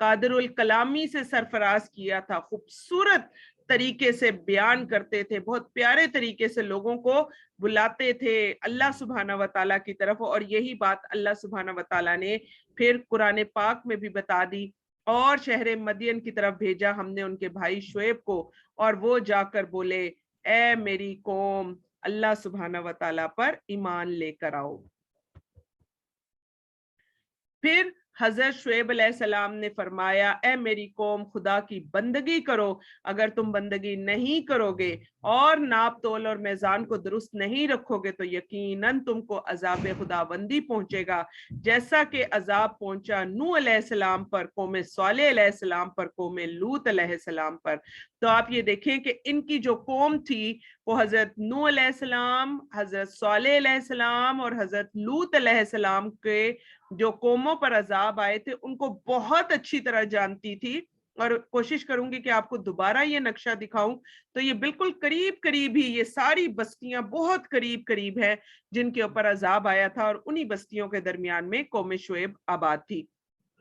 قادر الکلامی سے سرفراز کیا تھا، خوبصورت طریقے سے بیان کرتے تھے، بہت پیارے طریقے سے لوگوں کو بلاتے تھے اللہ سبحانہ و تعالیٰ کی طرف، اور یہی بات اللہ سبحانہ و تعالیٰ نے پھر قرآن پاک میں بھی بتا دی، اور شہر مدین کی طرف بھیجا ہم نے ان کے بھائی شعیب کو، اور وہ جا کر بولے اے میری قوم اللہ سبحانہ و تعالیٰ پر ایمان لے کر آؤ۔ پھر حضرت شعیب علیہ السلام نے فرمایا اے میری قوم خدا کی بندگی کرو، اگر تم بندگی نہیں کرو گے اور ناپ تول اور میزان کو درست نہیں رکھو گے تو یقیناً تم کو عذاب خداوندی پہنچے گا، جیسا کہ عذاب پہنچا نوح علیہ السلام پر، قوم صالح علیہ السلام پر، قوم لوط علیہ السلام پر۔ تو آپ یہ دیکھیں کہ ان کی جو قوم تھی وہ حضرت نوح علیہ السلام، حضرت صالح علیہ السلام اور حضرت لوط علیہ السلام کے جو قوموں پر عذاب آئے تھے ان کو بہت اچھی طرح جانتی تھی، اور کوشش کروں گی کہ آپ کو دوبارہ یہ نقشہ دکھاؤں تو یہ بالکل قریب قریب ہی یہ ساری بستیاں بہت قریب قریب ہے جن کے اوپر عذاب آیا تھا، اور انہی بستیوں کے درمیان میں قوم شعیب آباد تھی۔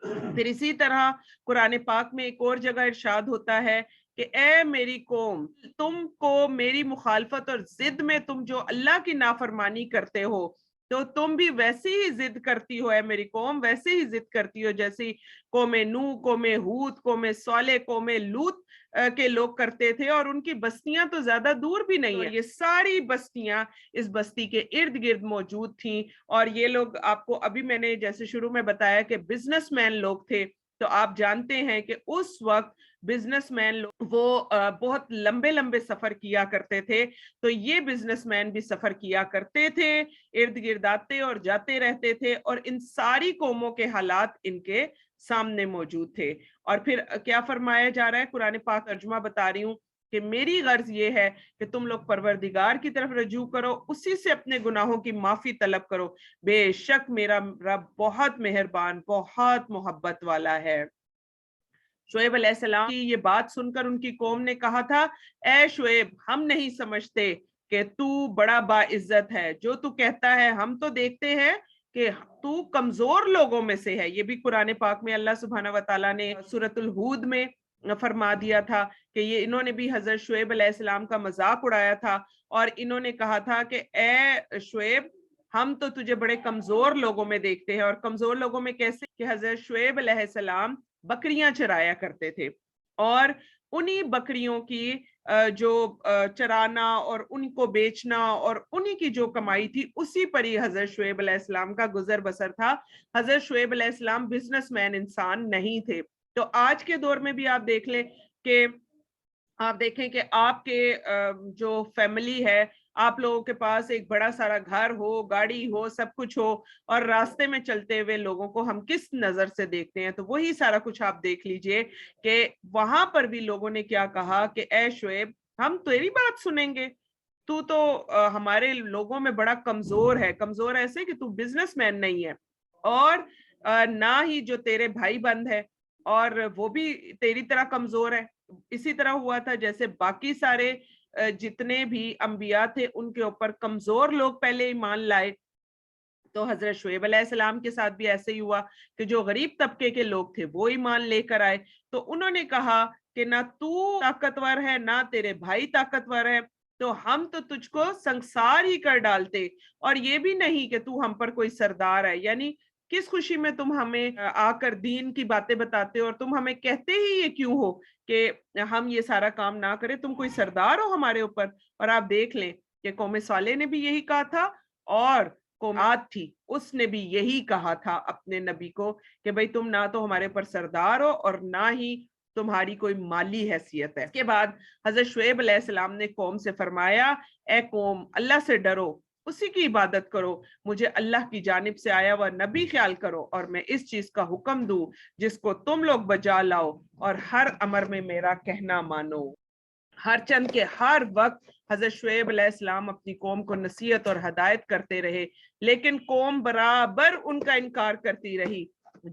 پھر اسی طرح قرآن پاک میں ایک اور جگہ ارشاد ہوتا ہے کہ اے میری قوم تم کو میری مخالفت اور ضد میں تم جو اللہ کی نافرمانی کرتے ہو تو تم بھی ویسی ہی ضد کرتی ہو، اے میری قوم ویسے ہی ضد کرتی ہو جیسی قوم نوح، قوم ہود، قوم صالح، قوم لوط کے لوگ کرتے تھے، اور ان کی بستیاں تو زیادہ دور بھی نہیں ہیں، یہ ساری بستیاں اس بستی کے ارد گرد موجود تھیں، اور یہ لوگ آپ کو ابھی میں نے جیسے شروع میں بتایا کہ بزنس مین لوگ تھے، تو آپ جانتے ہیں کہ اس وقت بزنس مین لوگ وہ بہت لمبے لمبے سفر کیا کرتے تھے، تو یہ بزنس مین بھی سفر کیا کرتے تھے، ارد گرد آتے اور جاتے رہتے تھے، اور ان ساری قوموں کے حالات ان کے سامنے موجود تھے۔ اور پھر کیا فرمایا جا رہا ہے، قرآن پاک ترجمہ بتا رہی ہوں کہ میری غرض یہ ہے کہ تم لوگ پروردگار کی طرف رجوع کرو، اسی سے اپنے گناہوں کی معافی طلب کرو، بے شک میرا رب بہت مہربان بہت محبت والا ہے۔ شعیب علیہ السلام کی یہ بات سن کر ان کی قوم نے کہا تھا اے شعیب ہم نہیں سمجھتے کہ تو بڑا باعزت ہے، جو تو کہتا ہے ہم تو دیکھتے ہیں کہ تو کمزور لوگوں میں سے ہے۔ یہ بھی قرآن پاک میں اللہ سبحانہ و تعالیٰ نے سورۃ الہود میں فرما دیا تھا کہ یہ انہوں نے بھی حضرت شعیب علیہ السلام کا مذاق اڑایا تھا، اور انہوں نے کہا تھا کہ اے شعیب ہم تو تجھے بڑے کمزور لوگوں میں دیکھتے ہیں، اور کمزور لوگوں میں کیسے کہ حضرت شعیب علیہ السلام بکریاں چرایا کرتے تھے، اور انہی بکریوں کی جو چرانا اور ان کو بیچنا اور انہی کی جو کمائی تھی اسی پر ہی حضرت شعیب علیہ السلام کا گزر بسر تھا۔ حضرت شعیب علیہ السلام بزنس مین انسان نہیں تھے۔ تو آج کے دور میں بھی آپ دیکھ لیں کہ آپ دیکھیں کہ آپ کے جو فیملی ہے، آپ لوگوں کے پاس ایک بڑا سارا گھر ہو، گاڑی ہو، سب کچھ ہو، اور راستے میں چلتے ہوئے لوگوں کو ہم کس نظر سے دیکھتے ہیں، تو وہی سارا کچھ آپ دیکھ لیجئے کہ وہاں پر بھی لوگوں نے کیا کہا کہ اے شعیب ہم تیری بات سنیں گے، تو ہمارے لوگوں میں بڑا کمزور ہے، کمزور ایسے کہ تو بزنس مین نہیں ہے، اور نہ ہی جو تیرے بھائی بند ہے اور وہ بھی تیری طرح کمزور ہے۔ اسی طرح ہوا تھا جیسے باقی سارے جتنے بھی انبیاء تھے ان کے اوپر کمزور لوگ پہلے ایمان لائے، تو حضرت شعیب علیہ السلام کے ساتھ بھی ایسے ہی ہوا کہ جو غریب طبقے کے لوگ تھے وہ ایمان لے کر آئے، تو انہوں نے کہا کہ نہ تو طاقتور ہے نہ تیرے بھائی طاقتور ہے، تو ہم تو تجھ کو سنسار ہی کر ڈالتے، اور یہ بھی نہیں کہ تو ہم پر کوئی سردار ہے، یعنی کس خوشی میں تم ہمیں آ کر دین کی باتیں بتاتے ہو، اور تم ہمیں کہتے ہی یہ کیوں ہو کہ ہم یہ سارا کام نہ کریں، تم کوئی سردار ہو ہمارے اوپر۔ اور آپ دیکھ لیں کہ قوم صالح نے بھی یہی کہا تھا، اور قوم عاد تھی اس نے بھی یہی کہا تھا اپنے نبی کو کہ بھئی تم نہ تو ہمارے اوپر سردار ہو اور نہ ہی تمہاری کوئی مالی حیثیت ہے۔ اس کے بعد حضرت شعیب علیہ السلام نے قوم سے فرمایا اے قوم اللہ سے ڈرو، اسی کی عبادت کرو، مجھے اللہ کی جانب سے آیا ہوا نبی خیال کرو، اور میں اس چیز کا حکم دوں جس کو تم لوگ بجا لاؤ، اور ہر امر میں میرا کہنا مانو۔ ہر چند کے ہر وقت حضرت شعیب علیہ السلام اپنی قوم کو نصیحت اور ہدایت کرتے رہے، لیکن قوم برابر ان کا انکار کرتی رہی۔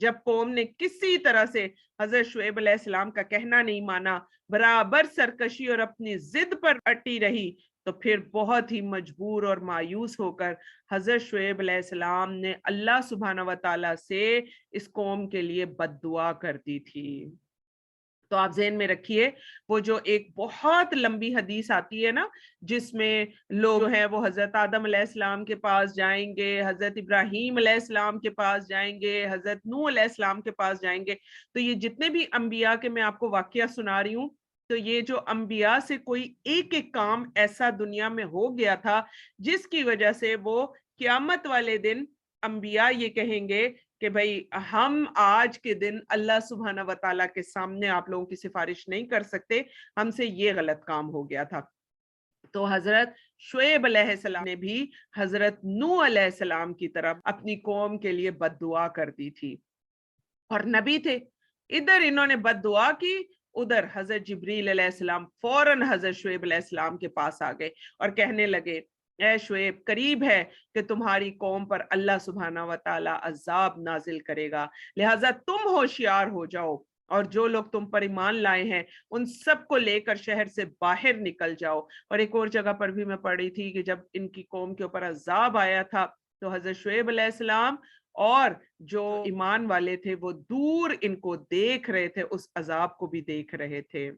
جب قوم نے کسی طرح سے حضرت شعیب علیہ السلام کا کہنا نہیں مانا، برابر سرکشی اور اپنی ضد پر اٹی رہی، تو پھر بہت ہی مجبور اور مایوس ہو کر حضرت شعیب علیہ السلام نے اللہ سبحانہ و تعالیٰ سے اس قوم کے لیے بد دعا کر دی تھی۔ تو آپ ذہن میں رکھیے، وہ جو ایک بہت لمبی حدیث آتی ہے نا، جس میں لوگ جو ہیں وہ حضرت آدم علیہ السلام کے پاس جائیں گے، حضرت ابراہیم علیہ السلام کے پاس جائیں گے، حضرت نوح علیہ السلام کے پاس جائیں گے، تو یہ جتنے بھی انبیاء کے میں آپ کو واقعہ سنا رہی ہوں، تو یہ جو انبیاء سے کوئی ایک ایک کام ایسا دنیا میں ہو گیا تھا جس کی وجہ سے وہ قیامت والے دن انبیاء یہ کہیں گے کہ بھائی ہم آج کے دن اللہ سبحانہ و تعالیٰ کے سامنے آپ لوگوں کی سفارش نہیں کر سکتے، ہم سے یہ غلط کام ہو گیا تھا۔ تو حضرت شعیب علیہ السلام نے بھی حضرت نوح علیہ السلام کی طرف اپنی قوم کے لیے بد دعا کر دی تھی، اور نبی تھے، ادھر انہوں نے بد دعا کی، ادھر حضرت جبریل علیہ السلام فوراً حضرت شعیب علیہ السلام کے پاس آ گئے اور کہنے لگے اے شعیب، قریب ہے کہ تمہاری قوم پر اللہ سبحانہ و تعالی عذاب نازل کرے گا، لہٰذا تم ہوشیار ہو جاؤ اور جو لوگ تم پر ایمان لائے ہیں ان سب کو لے کر شہر سے باہر نکل جاؤ۔ اور ایک اور جگہ پر بھی میں پڑھی تھی کہ جب ان کی قوم کے اوپر عذاب آیا تھا تو حضرت شعیب علیہ السلام اور جو ایمان والے تھے وہ دور ان کو دیکھ رہے تھے، اس عذاب کو بھی دیکھ رہے تھے۔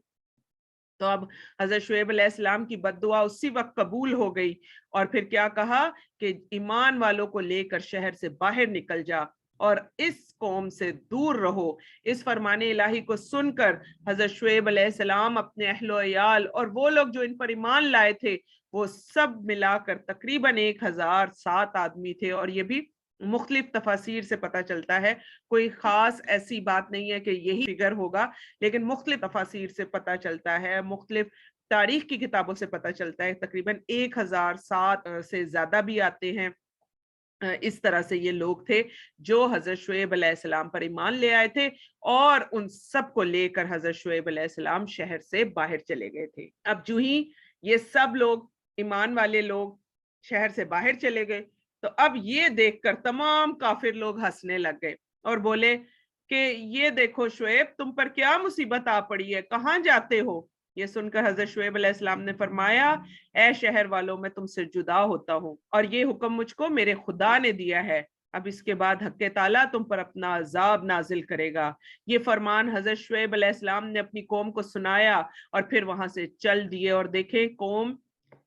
تو اب حضرت شعیب علیہ السلام کی بد دعا اسی وقت قبول ہو گئی، اور پھر کیا کہا کہ ایمان والوں کو لے کر شہر سے باہر نکل جا اور اس قوم سے دور رہو۔ اس فرمان الہی کو سن کر حضرت شعیب علیہ السلام اپنے اہل و عیال اور وہ لوگ جو ان پر ایمان لائے تھے وہ سب ملا کر تقریباً 1007 آدمی تھے، اور یہ بھی مختلف تفاسیر سے پتہ چلتا ہے، کوئی خاص ایسی بات نہیں ہے کہ یہی فگر ہوگا، لیکن مختلف تفاسیر سے پتہ چلتا ہے، مختلف تاریخ کی کتابوں سے پتہ چلتا ہے، تقریباً 1007 سے زیادہ بھی آتے ہیں۔ اس طرح سے یہ لوگ تھے جو حضرت شعیب علیہ السلام پر ایمان لے آئے تھے، اور ان سب کو لے کر حضرت شعیب علیہ السلام شہر سے باہر چلے گئے تھے۔ اب جو ہی یہ سب لوگ ایمان والے لوگ شہر سے باہر چلے گئے تو اب یہ دیکھ کر تمام کافر لوگ ہنسنے لگ گئے اور بولے کہ یہ دیکھو شعیب، تم پر کیا مصیبت آ پڑی ہے، کہاں جاتے ہو؟ یہ سن کر حضرت شعیب علیہ السلام نے فرمایا اے شہر والوں، میں تم سے جدا ہوتا ہوں اور یہ حکم مجھ کو میرے خدا نے دیا ہے، اب اس کے بعد حق تعالیٰ تم پر اپنا عذاب نازل کرے گا۔ یہ فرمان حضرت شعیب علیہ السلام نے اپنی قوم کو سنایا اور پھر وہاں سے چل دیے، اور دیکھیں قوم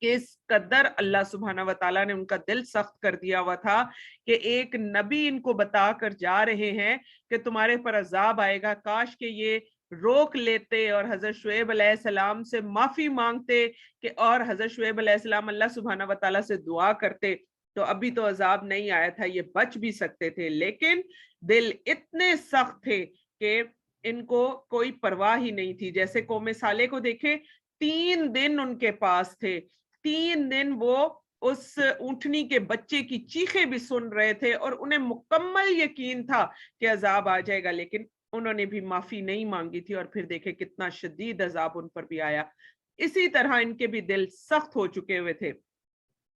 کس قدر اللہ سبحانہ و تعالیٰ نے ان کا دل سخت کر دیا ہوا تھا کہ ایک نبی ان کو بتا کر جا رہے ہیں کہ تمہارے پر عذاب آئے گا، کاش کہ یہ روک لیتے اور حضرت شعیب علیہ السلام سے معافی مانگتے کہ اور حضرت شعیب علیہ السلام اللہ سبحانہ و تعالیٰ سے دعا کرتے تو ابھی تو عذاب نہیں آیا تھا، یہ بچ بھی سکتے تھے، لیکن دل اتنے سخت تھے کہ ان کو کوئی پرواہ ہی نہیں تھی۔ جیسے قوم صالح کو دیکھیں، 3 دن ان کے پاس تھے، 3 دن وہ اس اونٹنی کے بچے کی چیخیں بھی سن رہے تھے اور انہیں مکمل یقین تھا کہ عذاب آ جائے گا، لیکن انہوں نے بھی معافی نہیں مانگی تھی، اور پھر دیکھیں کتنا شدید عذاب ان پر بھی آیا۔ اسی طرح ان کے بھی دل سخت ہو چکے ہوئے تھے،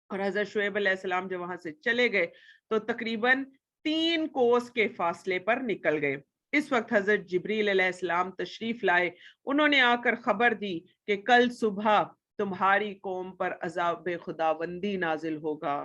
اور حضرت شعیب علیہ السلام جب وہاں سے چلے گئے تو تقریباً 3 کوس کے فاصلے پر نکل گئے۔ اس وقت حضرت جبریل علیہ السلام تشریف لائے، انہوں نے آ کر خبر دی کہ کل صبح تمہاری قوم پر عذاب خداوندی نازل ہوگا۔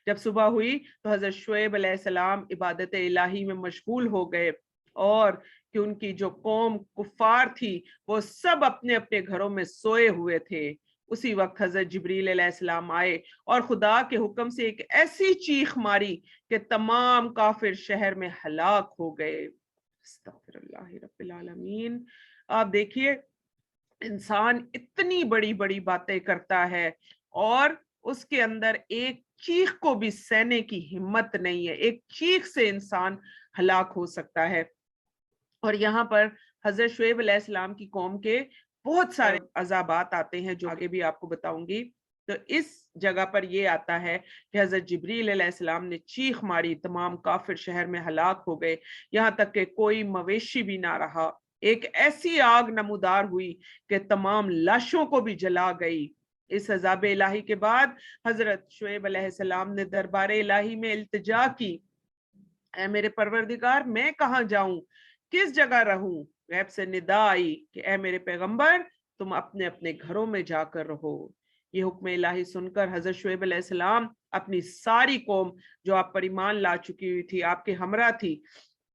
جب صبح ہوئی تو حضرت شعیب علیہ السلام عبادت الہی میں مشغول ہو گئے، اور کہ ان کی جو قوم کفار تھی وہ سب اپنے اپنے گھروں میں سوئے ہوئے تھے۔ اسی وقت حضرت جبریل علیہ السلام آئے اور خدا کے حکم سے ایک ایسی چیخ ماری کہ تمام کافر شہر میں ہلاک ہو گئے۔ استغفر اللہ رب العالمین۔ آپ دیکھیے انسان اتنی بڑی بڑی باتیں کرتا ہے اور اس کے اندر ایک چیخ کو بھی سہنے کی ہمت نہیں ہے، ایک چیخ سے انسان ہلاک ہو سکتا ہے۔ اور یہاں پر حضرت شعیب علیہ السلام کی قوم کے بہت سارے عذابات آتے ہیں جو آگے بھی آپ کو بتاؤں گی۔ تو اس جگہ پر یہ آتا ہے کہ حضرت جبریل علیہ السلام نے چیخ ماری، تمام کافر شہر میں ہلاک ہو گئے، یہاں تک کہ کوئی مویشی بھی نہ رہا۔ ایک ایسی آگ نمودار ہوئی کہ تمام لاشوں کو بھی جلا گئی۔ اس عذاب الہی کے بعد حضرت شعیب علیہ السلام نے دربار الہی میں التجا کی، اے میرے پروردگار میں کہاں جاؤں، کس جگہ رہوں؟ غیب سے ندا آئی کہ اے میرے پیغمبر، تم اپنے اپنے گھروں میں جا کر رہو۔ یہ حکم الہی سن کر حضرت شعیب علیہ السلام اپنی ساری قوم جو آپ پر ایمان لا چکی ہوئی تھی، آپ کے ہمراہ تھی،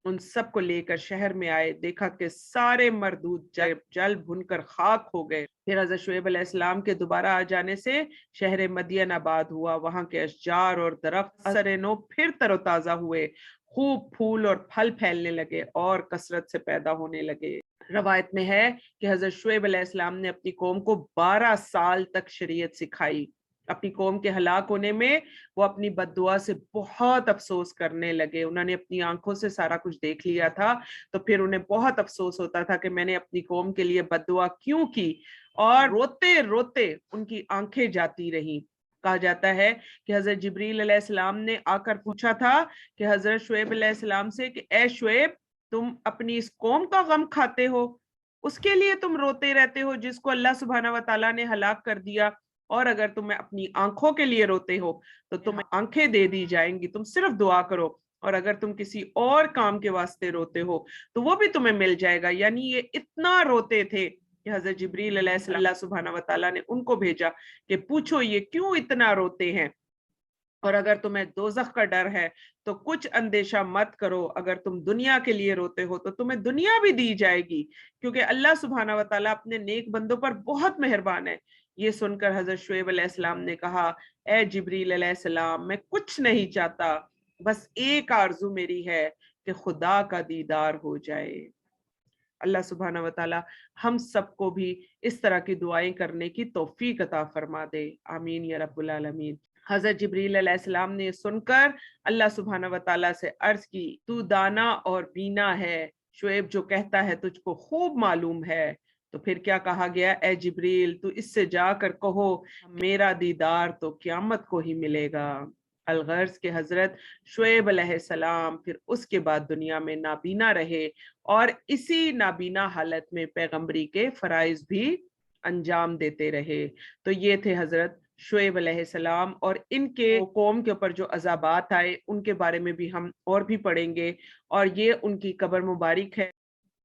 ان سب کو لے کر شہر میں آئے، دیکھا کہ سارے مردود جل بھن کر خاک ہو گئے۔ پھر حضرت شعیب علیہ السلام کے دوبارہ آ جانے سے شہر مدین آباد ہوا، وہاں کے اشجار اور درخت اثر نو پھر تر و تازہ ہوئے، خوب پھول اور پھل پھیلنے لگے اور کثرت سے پیدا ہونے لگے۔ روایت میں ہے کہ حضرت شعیب علیہ السلام نے اپنی قوم کو 12 سال تک شریعت سکھائی۔ اپنی قوم کے ہلاک ہونے میں وہ اپنی بد دعا سے بہت افسوس کرنے لگے۔ انہوں نے اپنی آنکھوں سے سارا کچھ دیکھ لیا تھا، تو پھر انہیں بہت افسوس ہوتا تھا کہ میں نے اپنی قوم کے لیے بد دعا کیوں کی، اور روتے روتے ان کی آنکھیں جاتی رہیں۔ کہا جاتا ہے کہ حضرت جبریل علیہ السلام نے آ کر پوچھا تھا کہ حضرت شعیب علیہ السلام سے کہ اے شعیب، تم اپنی اس قوم کا غم کھاتے ہو، اس کے لیے تم روتے رہتے ہو جس کو اللہ سبحانہ و تعالیٰ نے ہلاک کر دیا، اور اگر تم اپنی آنکھوں کے لیے روتے ہو تو تمہیں آنکھیں دے دی جائیں گی، تم صرف دعا کرو، اور اگر تم کسی اور کام کے واسطے روتے ہو تو وہ بھی تمہیں مل جائے گا۔ یعنی یہ اتنا روتے تھے کہ حضرت جبریل علیہ السلام، اللہ سبحانہ و تعالیٰ نے ان کو بھیجا کہ پوچھو یہ کیوں اتنا روتے ہیں، اور اگر تمہیں دوزخ کا ڈر ہے تو کچھ اندیشہ مت کرو، اگر تم دنیا کے لیے روتے ہو تو تمہیں دنیا بھی دی جائے گی، کیونکہ اللہ سبحانہ و تعالیٰ اپنے نیک بندوں پر بہت مہربان ہے۔ یہ سن کر حضرت شعیب علیہ السلام نے کہا، اے جبریل علیہ السلام، میں کچھ نہیں چاہتا، بس ایک آرزو میری ہے کہ خدا کا دیدار ہو جائے۔ اللہ سبحانہ و تعالیٰ ہم سب کو بھی اس طرح کی دعائیں کرنے کی توفیق عطا فرما دے، آمین یا رب العالمین۔ حضرت جبریل علیہ السلام نے سن کر اللہ سبحانہ و تعالیٰ سے عرض کی، تو دانا اور بینا ہے، شعیب جو کہتا ہے تجھ کو خوب معلوم ہے۔ تو پھر کیا کہا گیا، اے جبریل تو اس سے جا کر کہو میرا دیدار تو قیامت کو ہی ملے گا۔ الغرض کہ حضرت شعیب علیہ السلام پھر اس کے بعد دنیا میں نابینا رہے، اور اسی نابینا حالت میں پیغمبری کے فرائض بھی انجام دیتے رہے۔ تو یہ تھے حضرت شعیب علیہ السلام، اور ان کے قوم کے اوپر جو عذابات آئے ان کے بارے میں بھی ہم اور بھی پڑھیں گے، اور یہ ان کی قبر مبارک ہے،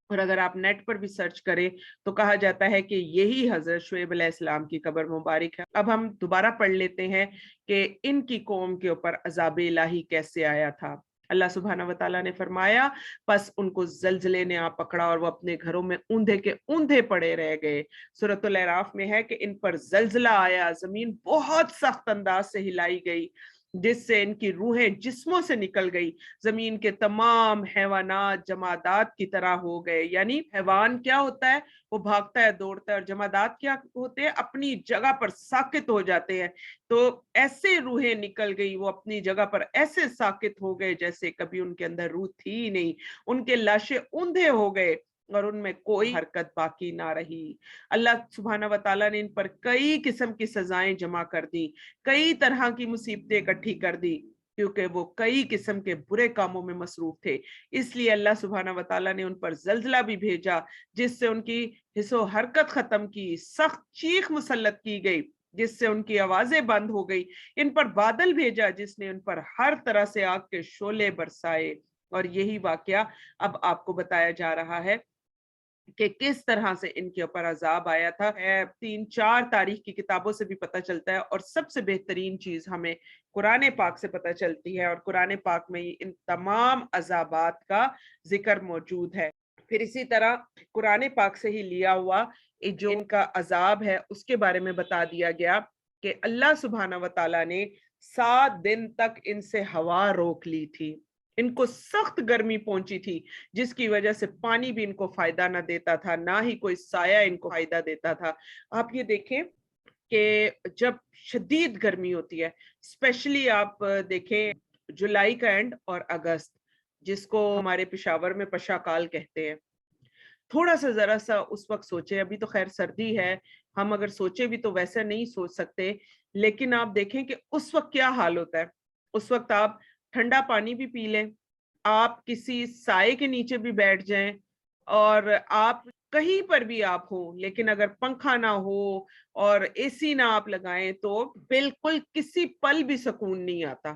اور اگر آپ نیٹ پر بھی سرچ کریں تو کہا جاتا ہے کہ یہی حضرت شعیب علیہ السلام کی قبر مبارک ہے۔ اب ہم دوبارہ پڑھ لیتے ہیں کہ ان کی قوم کے اوپر عذاب الہی کیسے آیا تھا۔ اللہ سبحانہ و تعالیٰ نے فرمایا، پس ان کو زلزلے نے آ پکڑا اور وہ اپنے گھروں میں اوندھے کے اوندھے پڑے رہ گئے۔ سورۃ الاعراف میں ہے کہ ان پر زلزلہ آیا، زمین بہت سخت انداز سے ہلائی گئی، جس سے ان کی روحیں جسموں سے نکل گئی، زمین کے تمام حیوانات جمادات کی طرح ہو گئے۔ یعنی حیوان کیا ہوتا ہے، وہ بھاگتا ہے دوڑتا ہے، اور جمادات کیا ہوتے ہیں، اپنی جگہ پر ساکت ہو جاتے ہیں۔ تو ایسے روحیں نکل گئی، وہ اپنی جگہ پر ایسے ساکت ہو گئے جیسے کبھی ان کے اندر روح تھی ہی نہیں، ان کے لاشیں اوندھے ہو گئے اور ان میں کوئی حرکت باقی نہ رہی۔ اللہ سبحانہ و تعالیٰ نے ان پر کئی قسم کی سزائیں جمع کر دی، کئی طرح کی مصیبتیں اکٹھی کر دی، کیونکہ وہ کئی قسم کے برے کاموں میں مصروف تھے۔ اس لیے اللہ سبحانہ و تعالیٰ نے ان پر زلزلہ بھی بھیجا، جس سے ان کی حس و حرکت ختم کی، سخت چیخ مسلط کی گئی جس سے ان کی آوازیں بند ہو گئی، ان پر بادل بھیجا جس نے ان پر ہر طرح سے آگ کے شعلے برسائے۔ اور یہی واقعہ اب آپ کو بتایا جا رہا ہے کہ کس طرح سے ان کے اوپر عذاب آیا تھا۔ 3-4 تاریخ کی کتابوں سے بھی پتہ چلتا ہے، اور سب سے بہترین چیز ہمیں قرآن پاک سے پتہ چلتی ہے، اور قرآن پاک میں ان تمام عذابات کا ذکر موجود ہے۔ پھر اسی طرح قرآن پاک سے ہی لیا ہوا جو ان کا عذاب ہے اس کے بارے میں بتا دیا گیا کہ اللہ سبحانہ و تعالیٰ نے 7 دن تک ان سے ہوا روک لی تھی، ان کو سخت گرمی پہنچی تھی، جس کی وجہ سے پانی بھی ان کو فائدہ نہ دیتا تھا، نہ ہی کوئی سایہ ان کو فائدہ دیتا تھا۔ آپ یہ دیکھیں کہ جب شدید گرمی ہوتی ہے، اسپیشلی آپ دیکھیں جولائی کا اینڈ اور اگست، جس کو ہمارے پشاور میں پشا کال کہتے ہیں، تھوڑا سا ذرا سا اس وقت سوچے، ابھی تو خیر سردی ہے، ہم اگر سوچے بھی تو ویسا نہیں سوچ سکتے، لیکن آپ دیکھیں کہ اس وقت کیا حال ہوتا ہے۔ اس وقت آپ ٹھنڈا پانی بھی پی لیں، آپ کسی سائے کے نیچے بھی بیٹھ جائیں، اور آپ کہیں پر بھی آپ ہوں، لیکن اگر پنکھا نہ ہو اور اے سی نہ آپ لگائیں تو بالکل کسی پل بھی سکون نہیں آتا۔